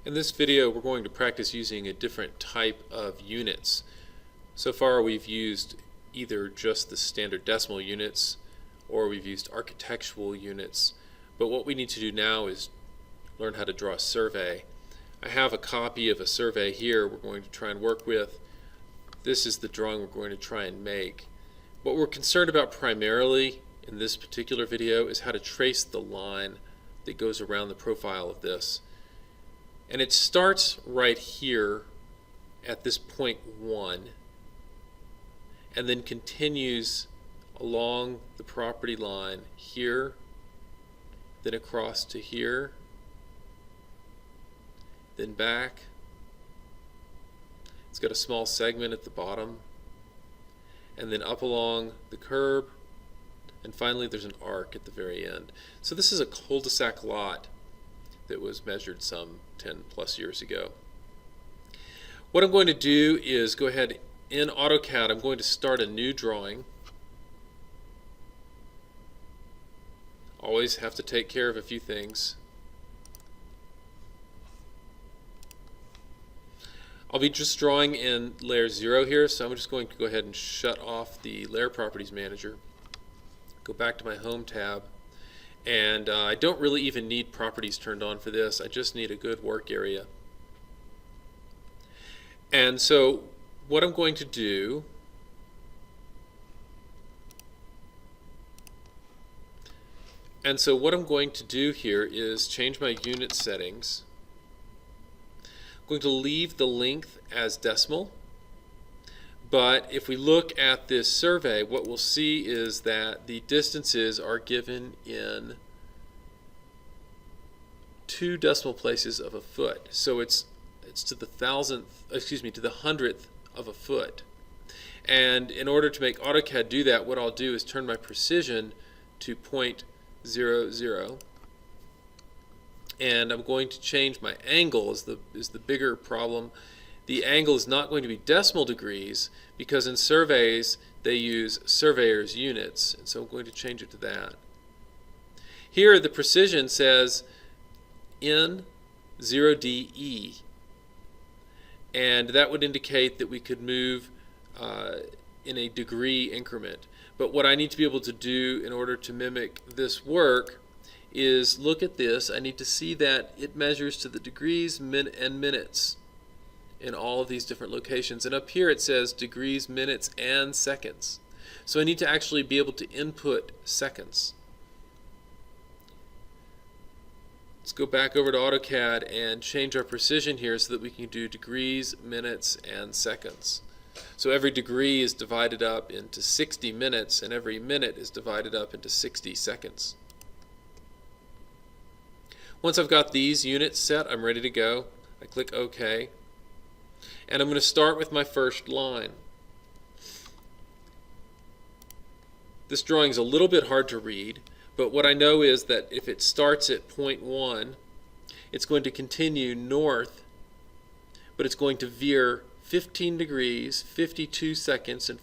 In this video, we're going to practice using a different type of units. So far, we've used either just the standard decimal units or we've used architectural units. But what we need to do now is learn how to draw a survey. I have a copy of a survey here we're going to try and work with. This is the drawing we're going to try and make. What we're concerned about primarily in this particular video is how to trace the line that goes around the profile of this. And it starts right here at this point 1 and then continues along the property line here, then across to here, then back. It's got a small segment at the bottom, and then up along the curb, and finally there's an arc at the very end. So this is a cul-de-sac lot that was measured some 10 plus years ago. What I'm going to do is go ahead in AutoCAD, I'm going to start a new drawing. Always have to take care of a few things. I'll be just drawing in layer 0 here, so I'm just going to go ahead and shut off the Layer Properties Manager. Go back to my Home tab. And I don't really even need properties turned on for this. I just need a good work area. And so what I'm going to do here is change my unit settings. I'm going to leave the length as decimal. But if we look at this survey, what we'll see is that the distances are given in 2 decimal places of a foot. So it's to the to the hundredth of a foot. And in order to make AutoCAD do that, what I'll do is turn my precision to 0.00. And I'm going to change my angle is the bigger problem. The angle is not going to be decimal degrees because in surveys they use surveyor's units, and so I'm going to change it to that. Here the precision says in 0DE, and that would indicate that we could move in a degree increment. But what I need to be able to do in order to mimic this work is look at this. I need to see that it measures to the degrees and minutes in all of these different locations. And up here it says degrees, minutes, and seconds. So I need to actually be able to input seconds. Let's go back over to AutoCAD and change our precision here so that we can do degrees, minutes, and seconds. So every degree is divided up into 60 minutes and every minute is divided up into 60 seconds. Once I've got these units set, I'm ready to go. I click OK. And I'm going to start with my first line. This drawing is a little bit hard to read, but what I know is that if it starts at point 1, it's going to continue north, but it's going to veer 15 degrees, 52 seconds, and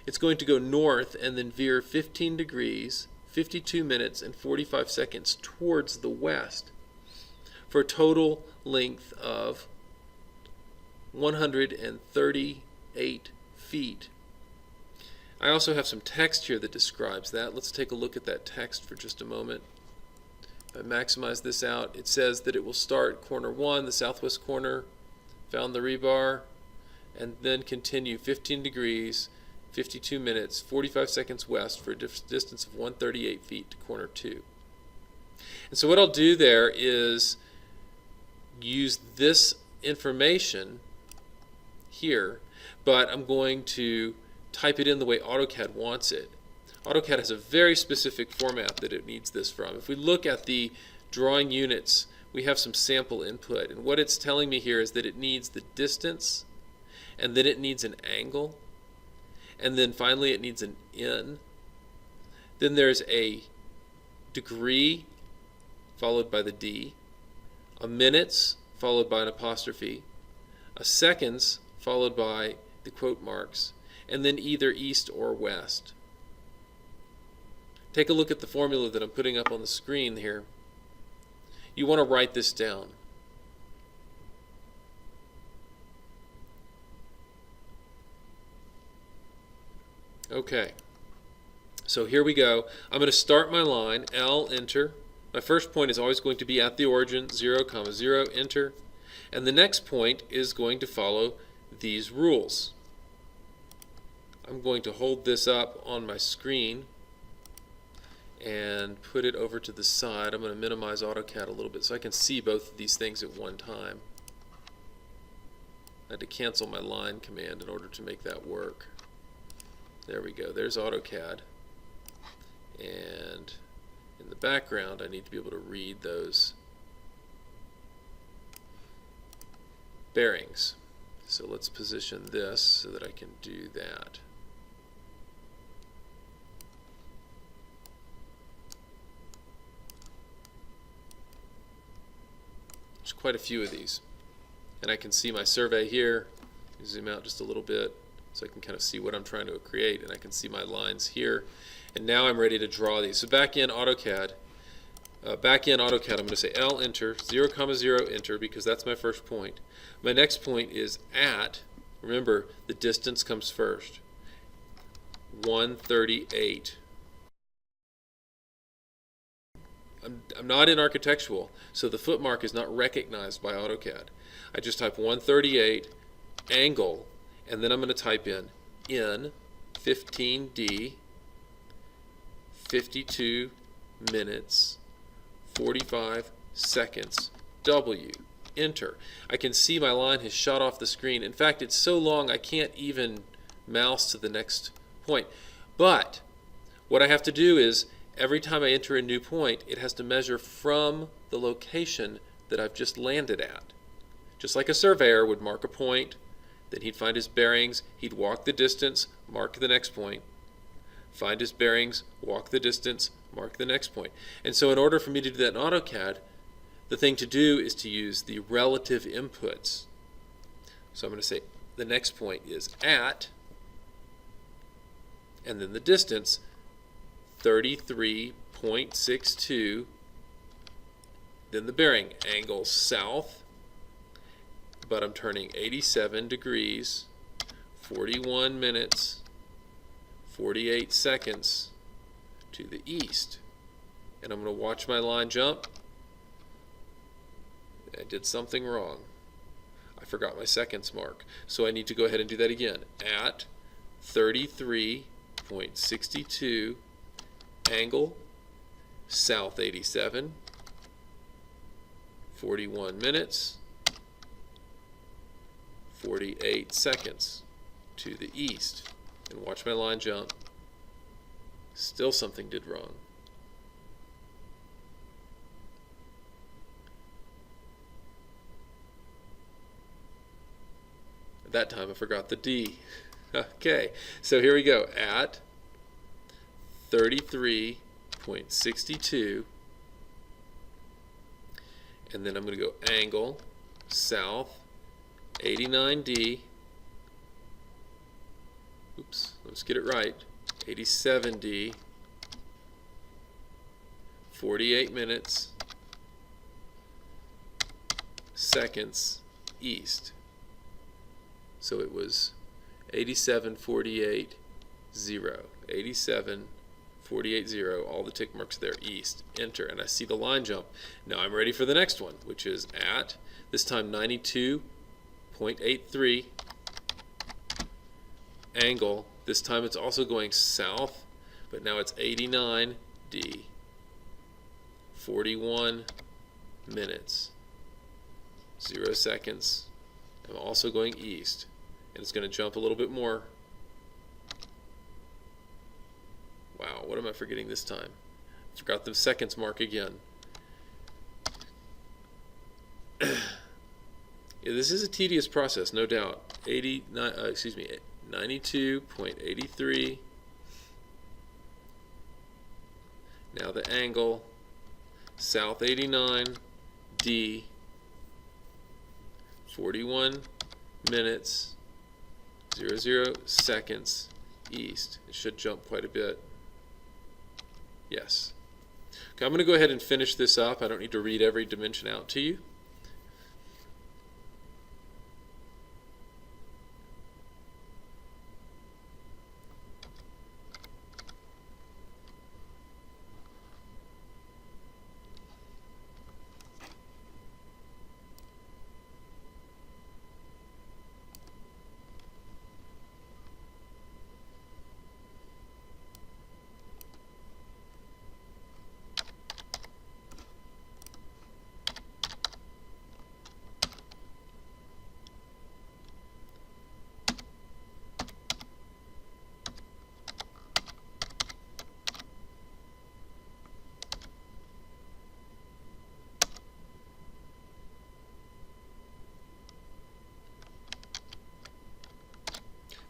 it's going to go north and then veer 15 degrees, 52 minutes, and 45 seconds towards the west for a total length of 138 feet. I also have some text here that describes that. Let's take a look at that text for just a moment. If I maximize this out, it says that it will start corner 1, the southwest corner, found the rebar, and then continue 15 degrees, 52 minutes, 45 seconds west for a distance of 138 feet to corner 2. And so what I'll do there is use this information here, but I'm going to type it in the way AutoCAD wants it. AutoCAD has a very specific format that it needs this from. If we look at the drawing units, we have some sample input, and what it's telling me here is that it needs the distance, and then it needs an angle, and then finally it needs an in. Then there's a degree followed by the D, a minutes followed by an apostrophe, a seconds followed by the quote marks, and then either east or west. Take a look at the formula that I'm putting up on the screen here. you want to write this down. Okay, so here we go. I'm going to start my line, L, enter. My first point is always going to be at the origin, 0, 0, enter. And the next point is going to follow these rules. I'm going to hold this up on my screen and put it over to the side. I'm going to minimize AutoCAD a little bit so I can see both of these things at one time. I had to cancel my line command in order to make that work. There we go. There's AutoCAD. And in the background, I need to be able to read those bearings. So let's position this so that I can do that. There's quite a few of these. And I can see my survey here. Zoom out just a little bit so I can kind of see what I'm trying to create, and I can see my lines here. And now I'm ready to draw these. So back in AutoCAD, I'm going to say L, enter, 0, 0, enter, because that's my first point. My next point is at, remember, the distance comes first, 138. I'm not in architectural, so the foot mark is not recognized by AutoCAD. I just type 138, angle, and then I'm going to type in 15D, 52 minutes, 45 seconds, W, enter. I can see my line has shot off the screen. In fact, it's so long I can't even mouse to the next point. But what I have to do is every time I enter a new point, it has to measure from the location that I've just landed at. Just like a surveyor would mark a point, then he'd find his bearings, he'd walk the distance, mark the next point, find his bearings, walk the distance, mark the next point. And so in order for me to do that in AutoCAD, the thing to do is to use the relative inputs. So I'm going to say the next point is at, and then the distance, 33.62, then the bearing, angle south, but I'm turning 87 degrees, 41 minutes, 48 seconds to the east. And I'm going to watch my line jump. I did something wrong. I forgot my seconds mark. So I need to go ahead and do that again. At 33.62, angle, south 87, 41 minutes, 48 seconds to the east. And watch my line jump. Still something did wrong. At that time I forgot the D. Okay, so here we go. At 33.62, and then I'm going to go angle south 89D. Oops, let's get it right. 87D, 48 minutes, seconds east. So it was 87.48, 0. 87.48, 0. All the tick marks there, east. Enter, and I see the line jump. Now I'm ready for the next one, which is at, this time 92.83, angle. This time it's also going south, but now it's 89D, 41 minutes, 0 seconds. I'm also going east, and it's going to jump a little bit more. Wow, what am I forgetting this time? Forgot the seconds mark again. Yeah, this is a tedious process, no doubt. 92.83. Now the angle, south 89, D, 41 minutes, 00 seconds, east. It should jump quite a bit. Yes. Okay, I'm going to go ahead and finish this up. I don't need to read every dimension out to you.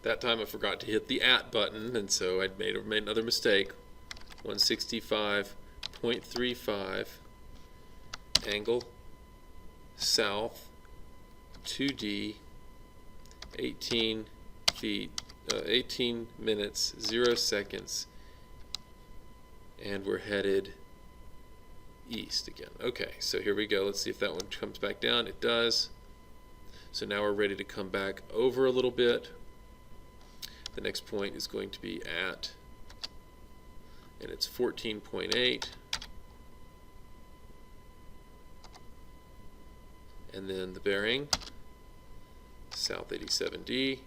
That time I forgot to hit the @ button, and so I'd made another mistake. 165.35 angle south 2D 18 minutes 0 seconds, and we're headed east again. Okay, so here we go. Let's see if that one comes back down. It does. So now we're ready to come back over a little bit. The next point is going to be at, and it's 14.8. And then the bearing, south 87D,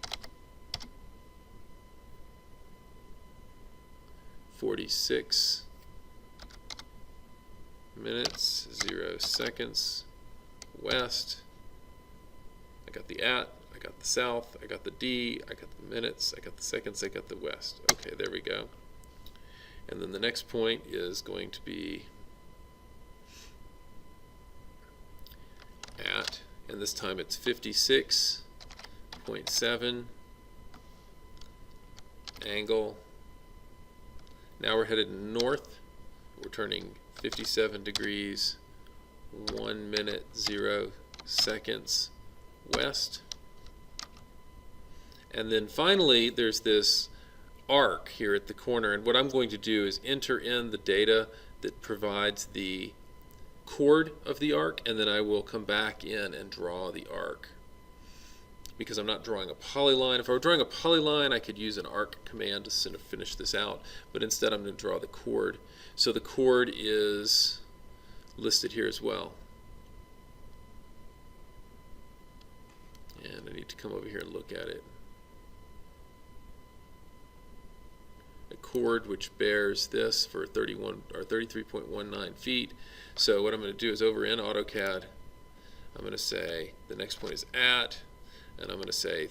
46 minutes, 0 seconds, west. I got the at, I got the south, I got the D, I got the minutes, I got the seconds, I got the west. Okay, there we go. And then the next point is going to be at, and this time it's 56.7 angle. Now we're headed north. We're turning 57 degrees, 1 minute, 0 seconds west. And then finally, there's this arc here at the corner, and what I'm going to do is enter in the data that provides the chord of the arc, and then I will come back in and draw the arc, because I'm not drawing a polyline. If I were drawing a polyline, I could use an arc command to sort of finish this out, but instead I'm going to draw the chord. So the chord is listed here as well. And I need to come over here and look at it. A chord which bears this for 33.19 feet. So what I'm going to do is over in AutoCAD, I'm going to say the next point is at, and I'm going to say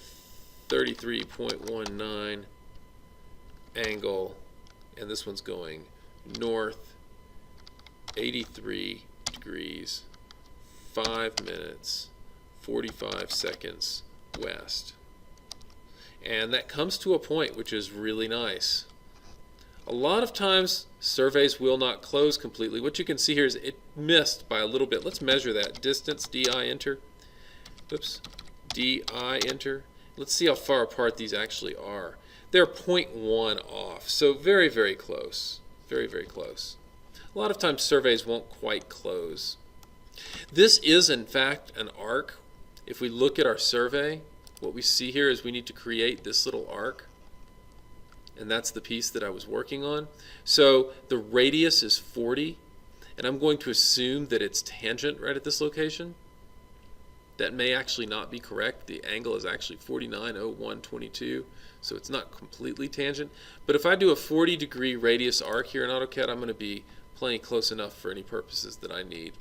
33.19 angle, and this one's going north 83 degrees 5 minutes 45 seconds west. And that comes to a point which is really nice. A lot of times surveys will not close completely. What you can see here is it missed by a little bit. Let's measure that distance. DI enter. Oops. DI enter. Let's see how far apart these actually are. They're 0.1 off, so very, very close. Very, very close. A lot of times surveys won't quite close. This is in fact an arc. If we look at our survey, what we see here is we need to create this little arc, and that's the piece that I was working on. So the radius is 40, and I'm going to assume that it's tangent right at this location. That may actually not be correct. The angle is actually 49.0122, so it's not completely tangent. But if I do a 40-degree radius arc here in AutoCAD, I'm going to be plenty close enough for any purposes that I need.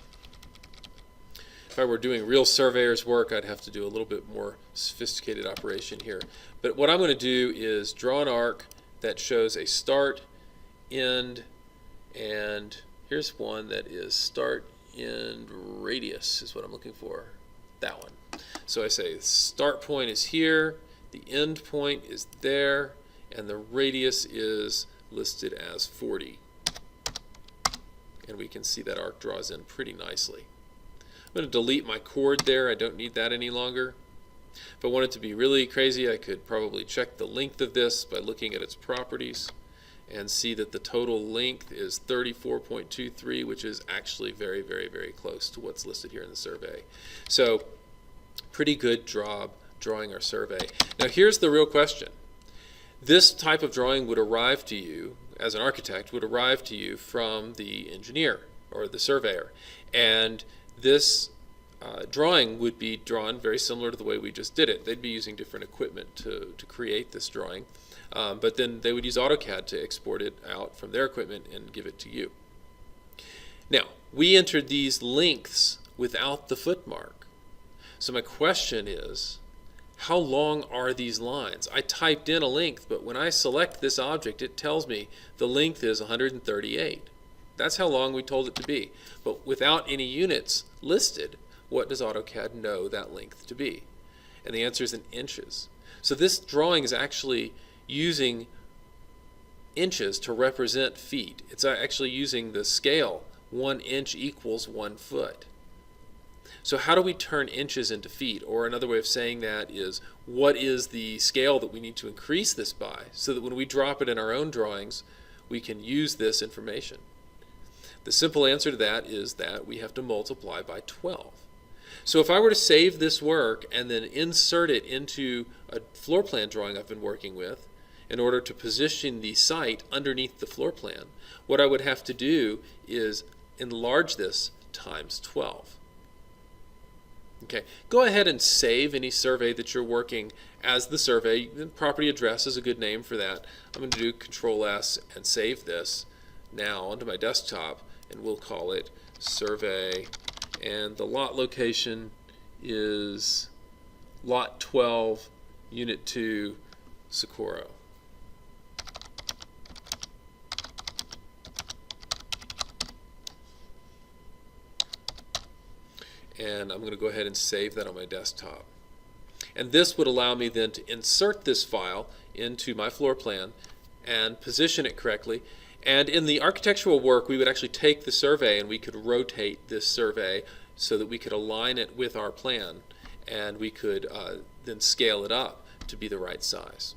If I were doing real surveyor's work, I'd have to do a little bit more sophisticated operation here. But what I'm going to do is draw an arc that shows a start, end, and here's one that is start, end, radius is what I'm looking for. That one. So I say the start point is here, the end point is there, and the radius is listed as 40. And we can see that arc draws in pretty nicely. I'm going to delete my chord there. I don't need that any longer. If I wanted to be really crazy, I could probably check the length of this by looking at its properties. and see that the total length is 34.23, which is actually very, very, very close to what's listed here in the survey. So pretty good job drawing our survey. Now here's the real question. This type of drawing would arrive to you, as an architect, would arrive to you from the engineer or the surveyor. And this drawing would be drawn very similar to the way we just did it. They'd be using different equipment to create this drawing. But then they would use AutoCAD to export it out from their equipment and give it to you. Now, we entered these lengths without the foot mark. So my question is, how long are these lines? I typed in a length, but when I select this object, it tells me the length is 138. That's how long we told it to be. But without any units listed, what does AutoCAD know that length to be? And the answer is in inches. So this drawing is actually using inches to represent feet. It's actually using the scale 1 inch equals 1 foot. So how do we turn inches into feet? Or another way of saying that is, what is the scale that we need to increase this by so that when we drop it in our own drawings, we can use this information? The simple answer to that is that we have to multiply by 12. So if I were to save this work and then insert it into a floor plan drawing I've been working with in order to position the site underneath the floor plan, what I would have to do is enlarge this times 12. Okay, go ahead and save any survey that you're working as the survey. The property address is a good name for that. I'm going to do Control S and save this now onto my desktop, and we'll call it survey. And the lot location is lot 12, unit 2, Socorro. And I'm going to go ahead and save that on my desktop. And this would allow me then to insert this file into my floor plan and position it correctly. And in the architectural work, we would actually take the survey and we could rotate this survey so that we could align it with our plan, and we could then scale it up to be the right size.